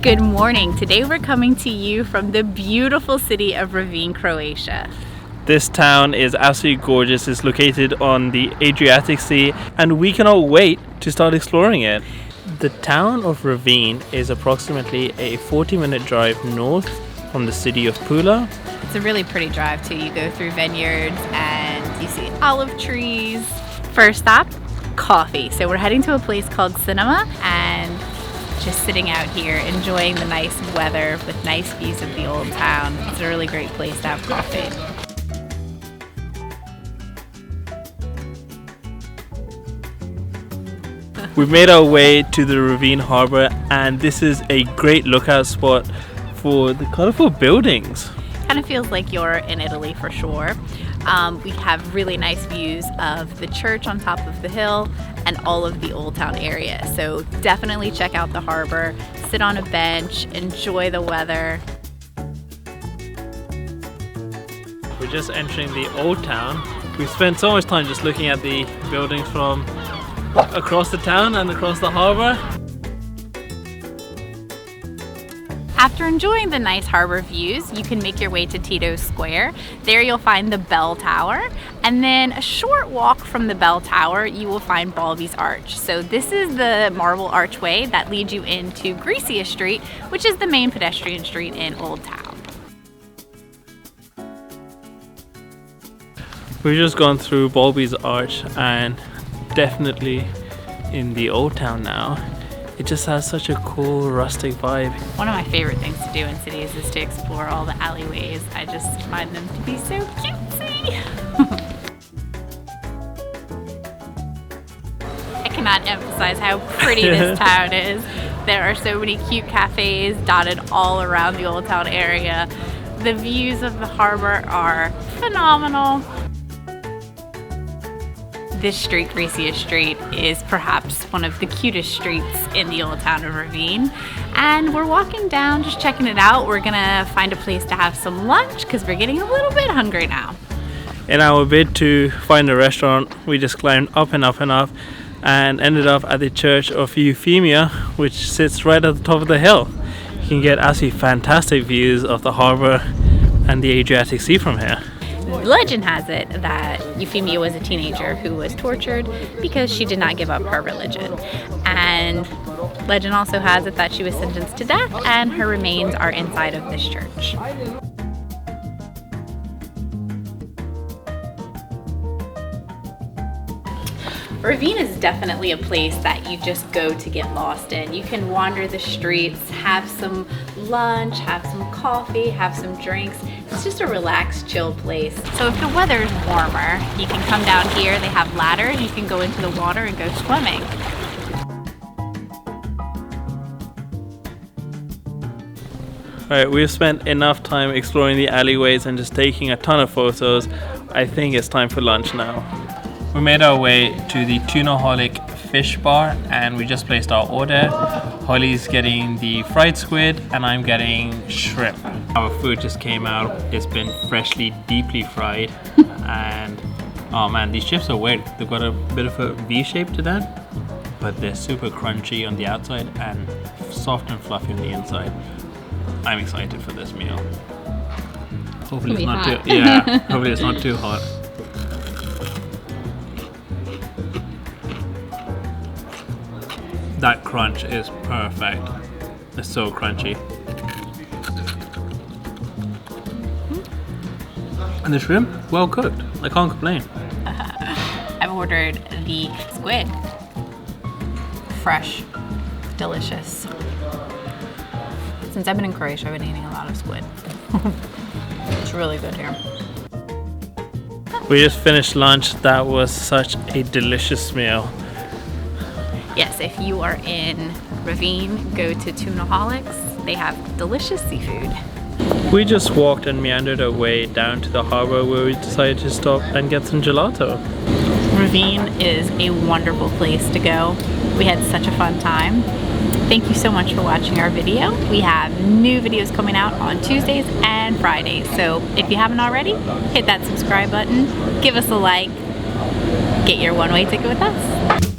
Good morning. Today we're coming to you from the beautiful city of Rovinj, Croatia. This town is absolutely gorgeous. It's located on the Adriatic Sea and we cannot wait to start exploring it. The town of Rovinj is approximately a 40-minute drive north from the city of Pula. It's a really pretty drive too. You go through vineyards and you see olive trees. First stop, coffee. So we're heading to a place called Cinema and just sitting out here enjoying the nice weather with nice views of the old town. It's a really great place to have coffee. We've made our way to the Rovinj Harbour and this is a great lookout spot for the colourful buildings. Kind of feels like you're in Italy for sure. We have really nice views of the church on top of the hill and all of the old town area. So definitely check out the harbor, sit on a bench, enjoy the weather. We're just entering the old town. We've spent so much time just looking at the buildings from across the town and across the harbor. After enjoying the nice harbor views, you can make your way to Tito's Square. There you'll find the bell tower, and then a short walk from the bell tower you will find Balbi's arch. So this is the marble archway that leads you into Grisia Street, which is the main pedestrian street in Old Town. We've just gone through Balbi's arch and definitely in the old town now. It just has such a cool rustic vibe. One of my favorite things to do in cities is to explore all the alleyways. I just find them to be so cutesy. I cannot emphasize how pretty this town is. There are so many cute cafes dotted all around the old town area. The views of the harbor are phenomenal. This street, Grisia Street, is perhaps one of the cutest streets in the old town of Rovinj. And we're walking down, just checking it out. We're gonna find a place to have some lunch because we're getting a little bit hungry now. In our bid to find a restaurant, we just climbed up and up and up and ended up at the church of Euphemia, which sits right at the top of the hill. You can get absolutely fantastic views of the harbor and the Adriatic Sea from here. Legend has it that Euphemia was a teenager who was tortured because she did not give up her religion. And legend also has it that she was sentenced to death and her remains are inside of this church. Rovinj is definitely a place that you just go to get lost in. You can wander the streets, have some lunch, have some coffee, have some drinks. It's just a relaxed, chill place. So if the weather is warmer, you can come down here. They have ladders. You can go into the water and go swimming. Alright, we've spent enough time exploring the alleyways and just taking a ton of photos. I think it's time for lunch now. We made our way to the Tunaholic Fish Bar and we just placed our order. Holly's getting the fried squid and I'm getting shrimp. Our food just came out. It's been freshly, deeply fried. And oh man, these chips are weird. They've got a bit of a V shape to them, but they're super crunchy on the outside and soft and fluffy on the inside. I'm excited for this meal. Hopefully it's not too, yeah, hopefully it's not too hot. That crunch is perfect. It's so crunchy. And the shrimp, well cooked. I can't complain. I've ordered the squid. Fresh, delicious. Since I've been in Croatia, I've been eating a lot of squid. It's really good here. We just finished lunch. That was such a delicious meal. Yes, if you are in Rovinj, go to Tunaholic's. They have delicious seafood. We just walked and meandered our way down to the harbor where we decided to stop and get some gelato. Rovinj is a wonderful place to go. We had such a fun time. Thank you so much for watching our video. We have new videos coming out on Tuesdays and Fridays. So if you haven't already, hit that subscribe button, give us a like, get your one-way ticket with us.